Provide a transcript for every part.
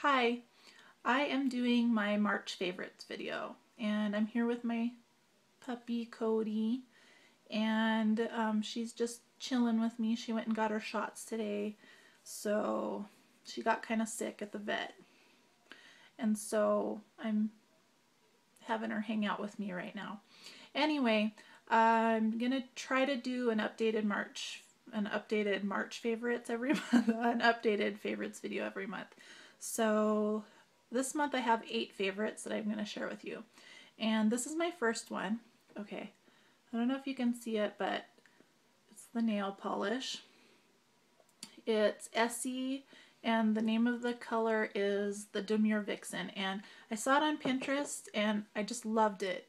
Hi, I am doing my March favorites video, and I'm here with my puppy Cody, and she's just chilling with me. She went and got her shots today, so she got kind of sick at the vet, and so I'm having her hang out with me right now. Anyway, I'm gonna try to do an updated March favorites every month, an updated favorites video every month. So this month I have 8 favorites that I'm going to share with you. And this is my first one. Okay, I don't know if you can see it, but it's the nail polish. It's Essie, and the name of the color is the Demure Vixen. And I saw it on Pinterest, and I just loved it.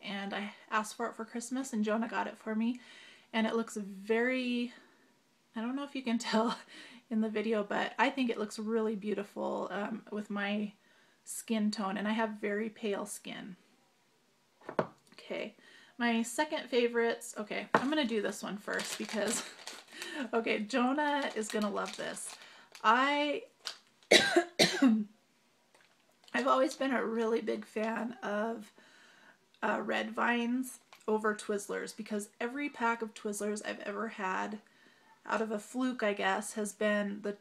And I asked for it for Christmas, and Jonah got it for me. And it looks very, I don't know if you can tell in the video, but I think it looks really beautiful with my skin tone, and I have very pale skin. Okay, my second favorites, okay, I'm gonna do this one first because, okay, Jonah is gonna love this. I've always been a really big fan of red vines over Twizzlers, because every pack of Twizzlers I've ever had, out of a fluke I guess, has been the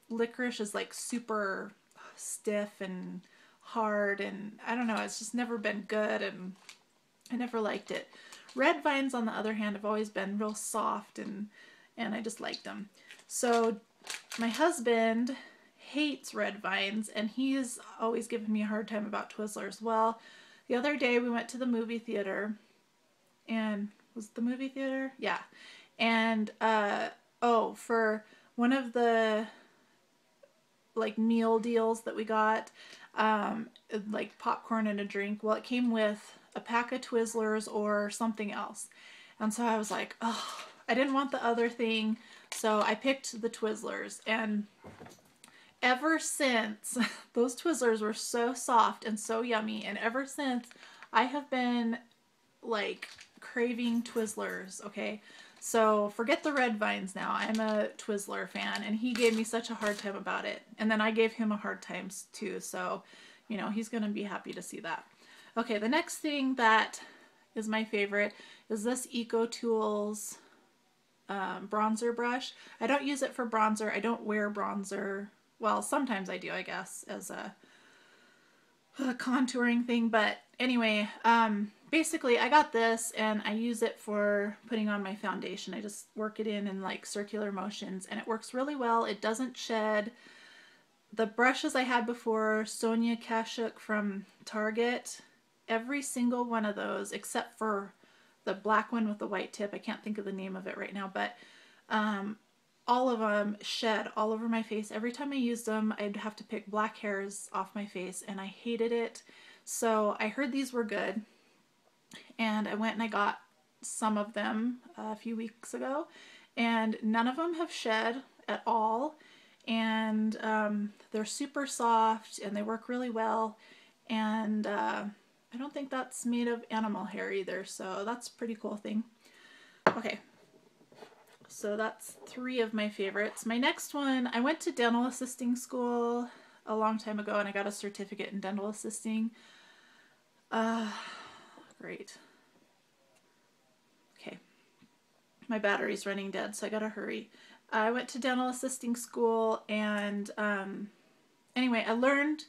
licorice is like super stiff and hard, and I don't know, it's just never been good, and I never liked it. Red vines, on the other hand, have always been real soft, and I just liked them. So my husband hates red vines, and he's always given me a hard time about Twizzlers. Well, the other day we went to the movie theater, and was it the movie theater? Yeah. And for one of the like meal deals that we got, like popcorn and a drink, well, it came with a pack of Twizzlers or something else. And so I was like, oh, I didn't want the other thing, so I picked the Twizzlers. And ever since, those Twizzlers were so soft and so yummy, and ever since I have been like craving Twizzlers. Okay, so forget the red vines now. I'm a Twizzler fan, and he gave me such a hard time about it, and then I gave him a hard time too, so you know, he's gonna be happy to see that. Okay, the next thing that is my favorite is this EcoTools bronzer brush. I don't use it for bronzer. I don't wear bronzer. Well, sometimes I do, I guess, as a contouring thing, but anyway, basically I got this and I use it for putting on my foundation. I just work it in like circular motions, and it works really well. It doesn't shed. The brushes I had before, Sonia Kashuk from Target, every single one of those except for the black one with the white tip, I can't think of the name of it right now, but all of them shed all over my face. Every time I used them, I'd have to pick black hairs off my face, and I hated it. So I heard these were good, and I went and I got some of them a few weeks ago, and none of them have shed at all, and they're super soft, and they work really well, and I don't think that's made of animal hair either, so that's a pretty cool thing. Okay. So that's 3 of my favorites. My next one, I went to dental assisting school a long time ago, and I got a certificate in dental assisting. Great. Okay. My battery's running dead, so I gotta hurry. I went to dental assisting school, and anyway, I learned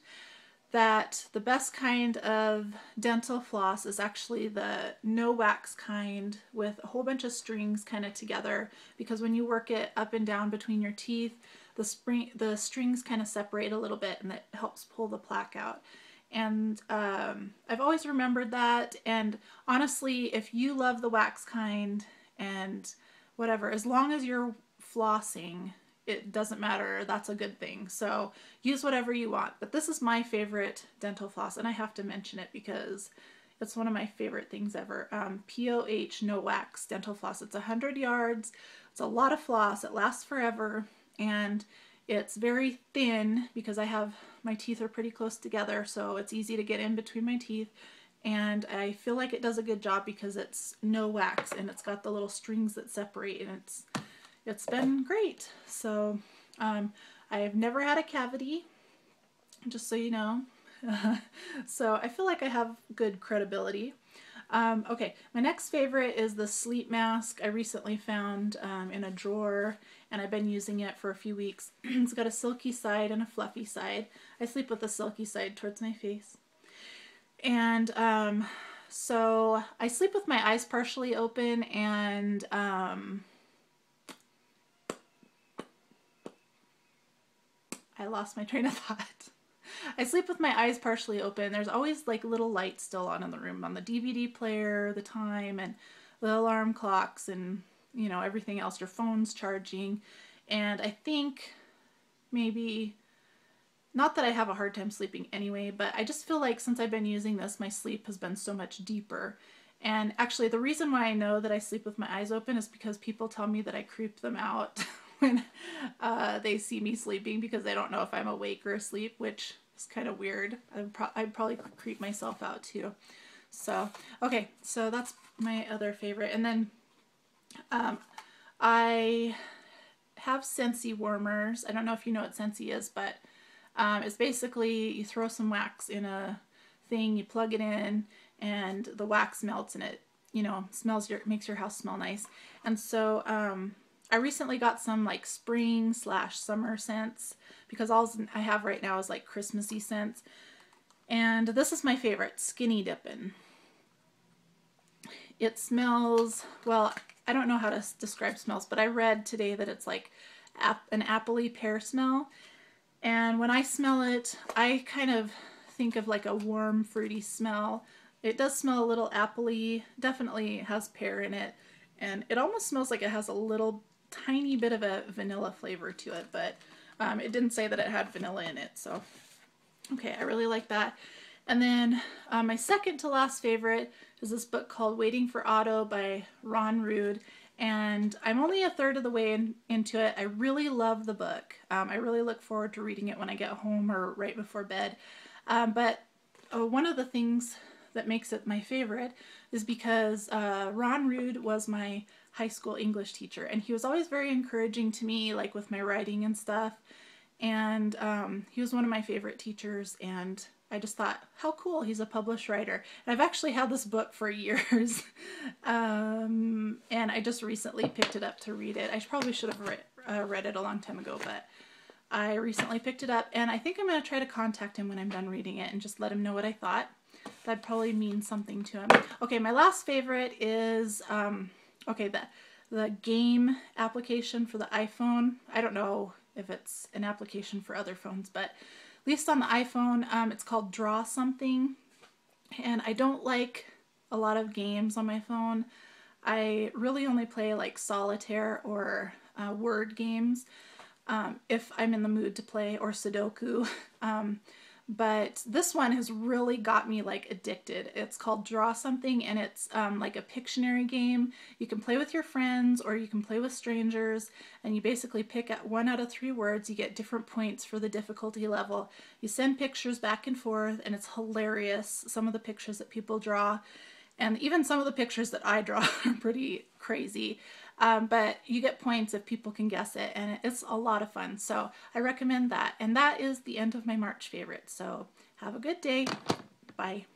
that the best kind of dental floss is actually the NoWax kind, with a whole bunch of strings kind of together, because when you work it up and down between your teeth, the strings kind of separate a little bit, and that helps pull the plaque out. And I've always remembered that, and honestly, if you love the wax kind and whatever, as long as you're flossing, it doesn't matter, that's a good thing. So use whatever you want, but this is my favorite dental floss, and I have to mention it because it's one of my favorite things ever. POH NoWax dental floss. It's 100 yards. It's a lot of floss. It lasts forever, and it's very thin because my teeth are pretty close together, so it's easy to get in between my teeth, and I feel like it does a good job because it's NoWax, and it's got the little strings that separate, and it's been great. So I've never had a cavity, just so you know. So I feel like I have good credibility. Okay, my next favorite is the sleep mask I recently found in a drawer, and I've been using it for a few weeks. It's got a silky side and a fluffy side. I sleep with the silky side towards my face. And so I sleep with my eyes partially open, and I lost my train of thought. I sleep with my eyes partially open. There's always like little lights still on in the room, on the DVD player, the time, and the alarm clocks, and you know, everything else, your phone's charging. And I think maybe, not that I have a hard time sleeping anyway, but I just feel like since I've been using this, my sleep has been so much deeper. And actually the reason why I know that I sleep with my eyes open is because people tell me that I creep them out when they see me sleeping, because they don't know if I'm awake or asleep, which is kind of weird. I'd probably creep myself out too. So, okay, so that's my other favorite. And then I have Scentsy warmers. I don't know if you know what Scentsy is, but it's basically you throw some wax in a thing, you plug it in, and the wax melts, and it, you know, makes your house smell nice. And so I recently got some like spring/summer scents, because all I have right now is like Christmassy scents. And this is my favorite, Skinny Dippin'. It smells, well, I don't know how to describe smells, but I read today that it's like an appley pear smell. And when I smell it, I kind of think of like a warm, fruity smell. It does smell a little appley, definitely has pear in it, and it almost smells like it has a little tiny bit of a vanilla flavor to it, but it didn't say that it had vanilla in it, so okay, I really like that. And then my second to last favorite is this book called Waiting for Otto by Ron Rude, and I'm only a third of the way into it. I really love the book. I really look forward to reading it when I get home or right before bed. But one of the things that makes it my favorite is because Ron Rude was my high school English teacher, and he was always very encouraging to me, like with my writing and stuff. And he was one of my favorite teachers, and I just thought, how cool, he's a published writer. And I've actually had this book for years, and I just recently picked it up to read it. I probably should have read it a long time ago, but I recently picked it up, and I think I'm going to try to contact him when I'm done reading it and just let him know what I thought. That'd probably mean something to him. Okay, my last favorite is, okay, the game application for the iPhone. I don't know if it's an application for other phones, but at least on the iPhone, it's called Draw Something. And I don't like a lot of games on my phone. I really only play like solitaire or word games if I'm in the mood to play, or Sudoku. But this one has really got me like addicted. It's called Draw Something, and it's like a Pictionary game. You can play with your friends or you can play with strangers, and you basically pick at 1 out of 3 words. You get different points for the difficulty level. You send pictures back and forth, and it's hilarious. Some of the pictures that people draw, and even some of the pictures that I draw, are pretty crazy. But you get points if people can guess it, and it's a lot of fun. So I recommend that. And that is the end of my March favorites. So have a good day. Bye.